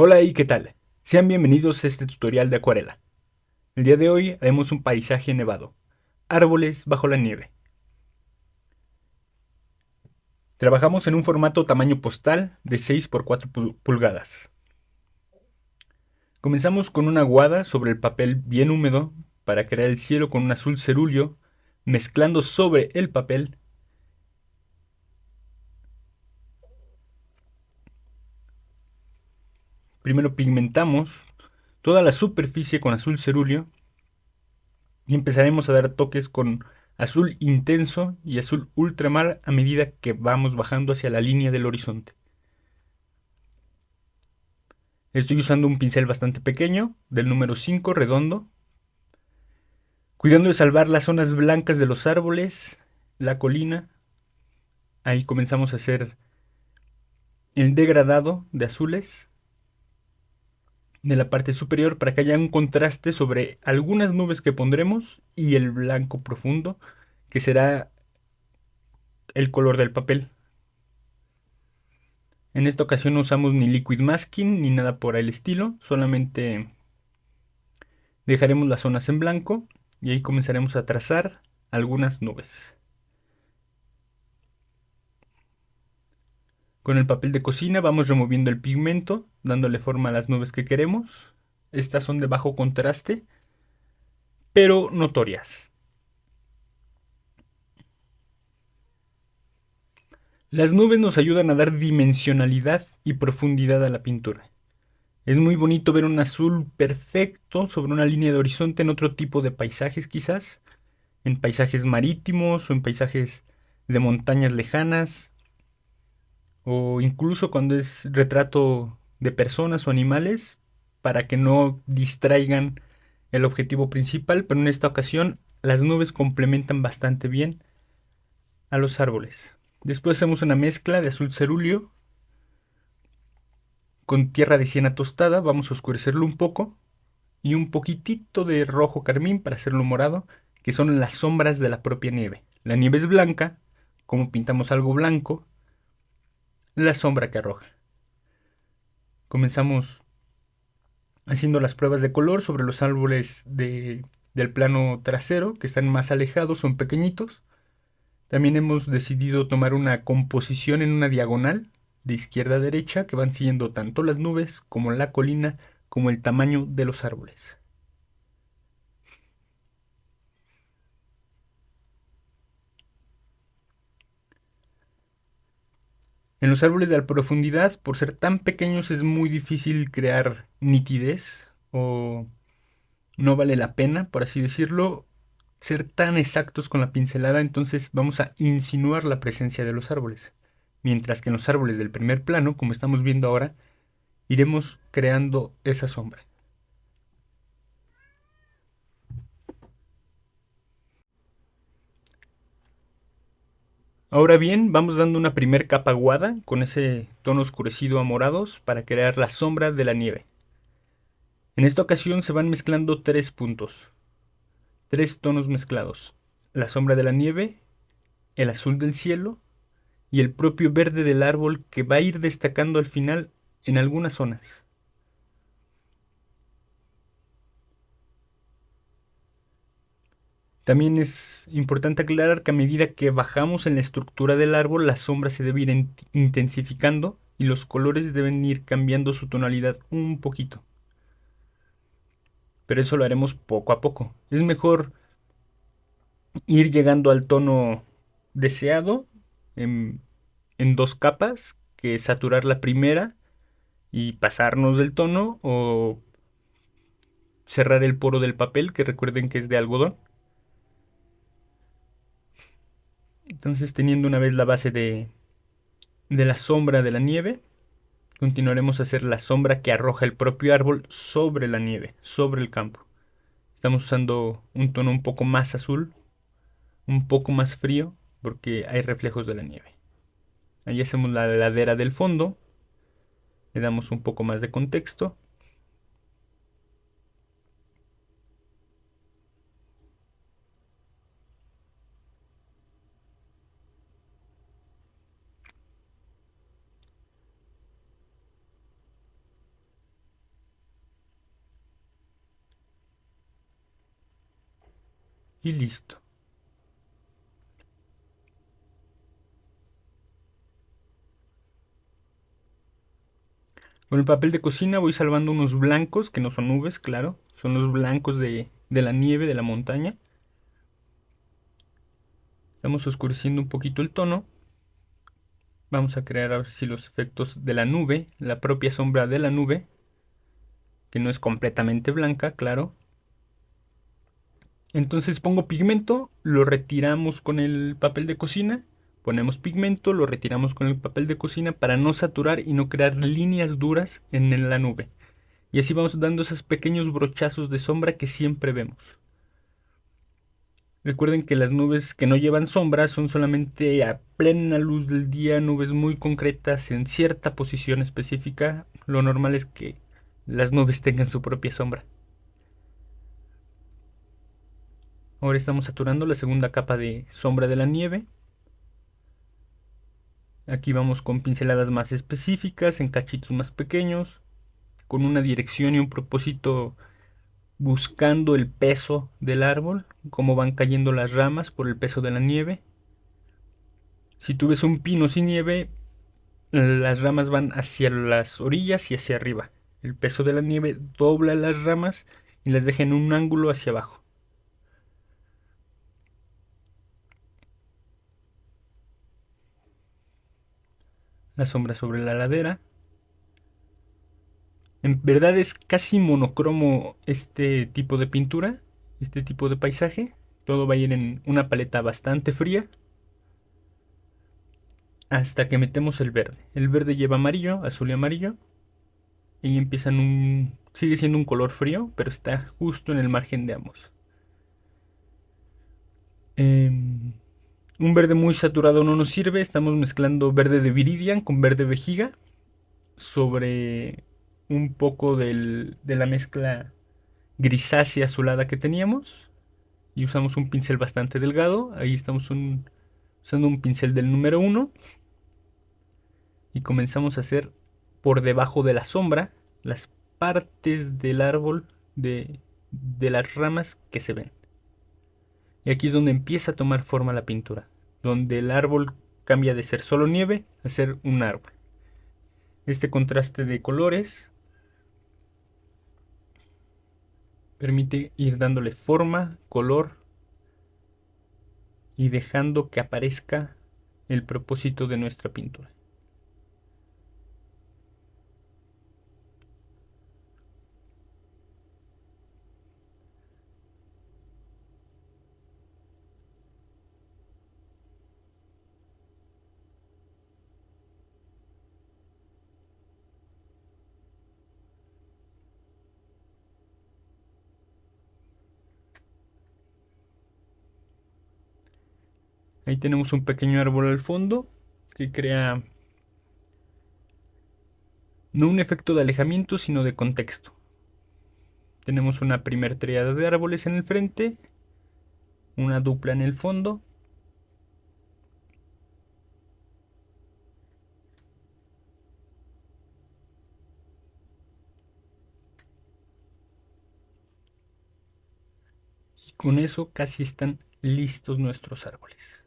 Hola y ¿qué tal? Sean bienvenidos a este tutorial de acuarela. El día de hoy haremos un paisaje nevado. Árboles bajo la nieve. Trabajamos en un formato tamaño postal de 6 por 4 pulgadas. Comenzamos con una aguada sobre el papel bien húmedo para crear el cielo con un azul cerúleo, mezclando sobre el papel. Primero pigmentamos toda la superficie con azul cerúleo y empezaremos a dar toques con azul intenso y azul ultramar a medida que vamos bajando hacia la línea del horizonte. Estoy usando un pincel bastante pequeño, del número 5 redondo, cuidando de salvar las zonas blancas de los árboles, la colina. Ahí comenzamos a hacer el degradado de azules de la parte superior para que haya un contraste sobre algunas nubes que pondremos y el blanco profundo, que será el color del papel. En esta ocasión no usamos ni liquid masking ni nada por el estilo, solamente dejaremos las zonas en blanco y ahí comenzaremos a trazar algunas nubes. Con el papel de cocina vamos removiendo el pigmento, dándole forma a las nubes que queremos. Estas son de bajo contraste, pero notorias. Las nubes nos ayudan a dar dimensionalidad y profundidad a la pintura. Es muy bonito ver un azul perfecto sobre una línea de horizonte en otro tipo de paisajes quizás, en paisajes marítimos o en paisajes de montañas lejanas, o incluso cuando es retrato de personas o animales, para que no distraigan el objetivo principal, pero en esta ocasión las nubes complementan bastante bien a los árboles. Después hacemos una mezcla de azul cerúleo con tierra de siena tostada, vamos a oscurecerlo un poco, y un poquitito de rojo carmín para hacerlo morado, que son las sombras de la propia nieve. La nieve es blanca, como pintamos algo blanco, la sombra que arroja. Comenzamos haciendo las pruebas de color sobre los árboles del plano trasero, que están más alejados, son pequeñitos. También hemos decidido tomar una composición en una diagonal, de izquierda a derecha, que van siguiendo tanto las nubes como la colina, como el tamaño de los árboles. En los árboles de la profundidad, por ser tan pequeños, es muy difícil crear nitidez o no vale la pena, por así decirlo, ser tan exactos con la pincelada, entonces vamos a insinuar la presencia de los árboles. Mientras que en los árboles del primer plano, como estamos viendo ahora, iremos creando esa sombra. Ahora bien, vamos dando una primer capa aguada con ese tono oscurecido a morados para crear la sombra de la nieve. En esta ocasión se van mezclando tres puntos, tres tonos mezclados: la sombra de la nieve, el azul del cielo y el propio verde del árbol, que va a ir destacando al final en algunas zonas. También es importante aclarar que a medida que bajamos en la estructura del árbol, la sombra se debe ir intensificando y los colores deben ir cambiando su tonalidad un poquito. Pero eso lo haremos poco a poco. Es mejor ir llegando al tono deseado en, en dos capas que saturar la primera y pasarnos del tono, o cerrar el poro del papel, que recuerden que es de algodón. Entonces, teniendo una vez la base de la sombra de la nieve, continuaremos a hacer la sombra que arroja el propio árbol sobre la nieve, sobre el campo. Estamos usando un tono un poco más azul, un poco más frío, porque hay reflejos de la nieve. Ahí hacemos la ladera del fondo, le damos un poco más de contexto. Y listo. Con el papel de cocina voy salvando unos blancos, que no son nubes, claro. Son los blancos de la nieve, de la montaña. Estamos oscureciendo un poquito el tono. Vamos a crear ahora sí los efectos de la nube, la propia sombra de la nube, que no es completamente blanca, claro. Entonces pongo pigmento, lo retiramos con el papel de cocina, ponemos pigmento, lo retiramos con el papel de cocina para no saturar y no crear líneas duras en la nube. Y así vamos dando esos pequeños brochazos de sombra que siempre vemos. Recuerden que las nubes que no llevan sombra son solamente a plena luz del día, nubes muy concretas en cierta posición específica. Lo normal es que las nubes tengan su propia sombra. Ahora estamos saturando la segunda capa de sombra de la nieve. Aquí vamos con pinceladas más específicas, en cachitos más pequeños, con una dirección y un propósito buscando el peso del árbol, cómo van cayendo las ramas por el peso de la nieve. Si tú ves un pino sin nieve, las ramas van hacia las orillas y hacia arriba. El peso de la nieve dobla las ramas y las deja en un ángulo hacia abajo. La sombra sobre la ladera. En verdad es casi monocromo este tipo de pintura, este tipo de paisaje. Todo va a ir en una paleta bastante fría hasta que metemos el verde. El verde lleva amarillo, azul y amarillo. Y empiezan un... Sigue siendo un color frío, pero está justo en el margen de ambos. Un verde muy saturado no nos sirve. Estamos mezclando verde de viridian con verde vejiga sobre un poco de la mezcla grisácea azulada que teníamos. Y usamos un pincel bastante delgado. Ahí estamos usando un pincel del número 1 y comenzamos a hacer por debajo de la sombra las partes del árbol de las ramas que se ven. Y aquí es donde empieza a tomar forma la pintura, donde el árbol cambia de ser solo nieve a ser un árbol. Este contraste de colores permite ir dándole forma, color y dejando que aparezca el propósito de nuestra pintura. Ahí tenemos un pequeño árbol al fondo que crea no un efecto de alejamiento, sino de contexto. Tenemos una primer triada de árboles en el frente, una dupla en el fondo. Y con eso casi están listos nuestros árboles.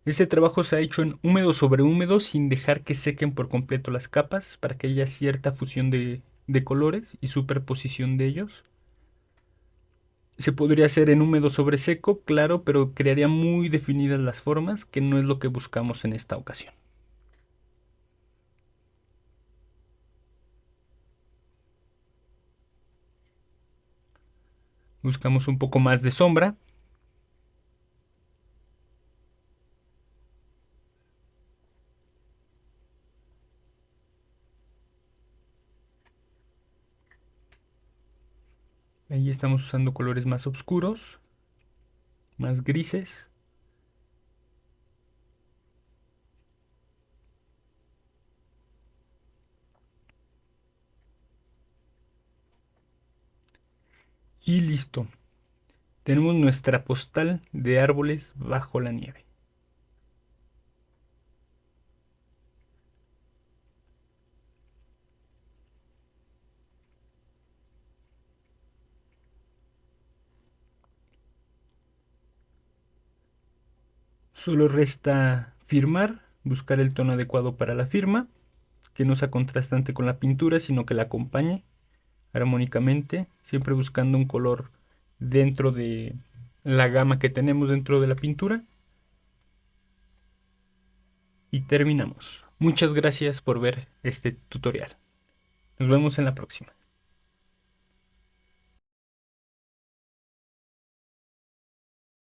Este trabajo se ha hecho en húmedo sobre húmedo sin dejar que sequen por completo las capas para que haya cierta fusión de colores y superposición de ellos. Se podría hacer en húmedo sobre seco, claro, pero crearía muy definidas las formas, que no es lo que buscamos en esta ocasión. Buscamos un poco más de sombra. Ahí estamos usando colores más oscuros, más grises. Y listo. Tenemos nuestra postal de árboles bajo la nieve. Solo resta firmar, buscar el tono adecuado para la firma, que no sea contrastante con la pintura, sino que la acompañe armónicamente, siempre buscando un color dentro de la gama que tenemos dentro de la pintura. Y terminamos. Muchas gracias por ver este tutorial. Nos vemos en la próxima.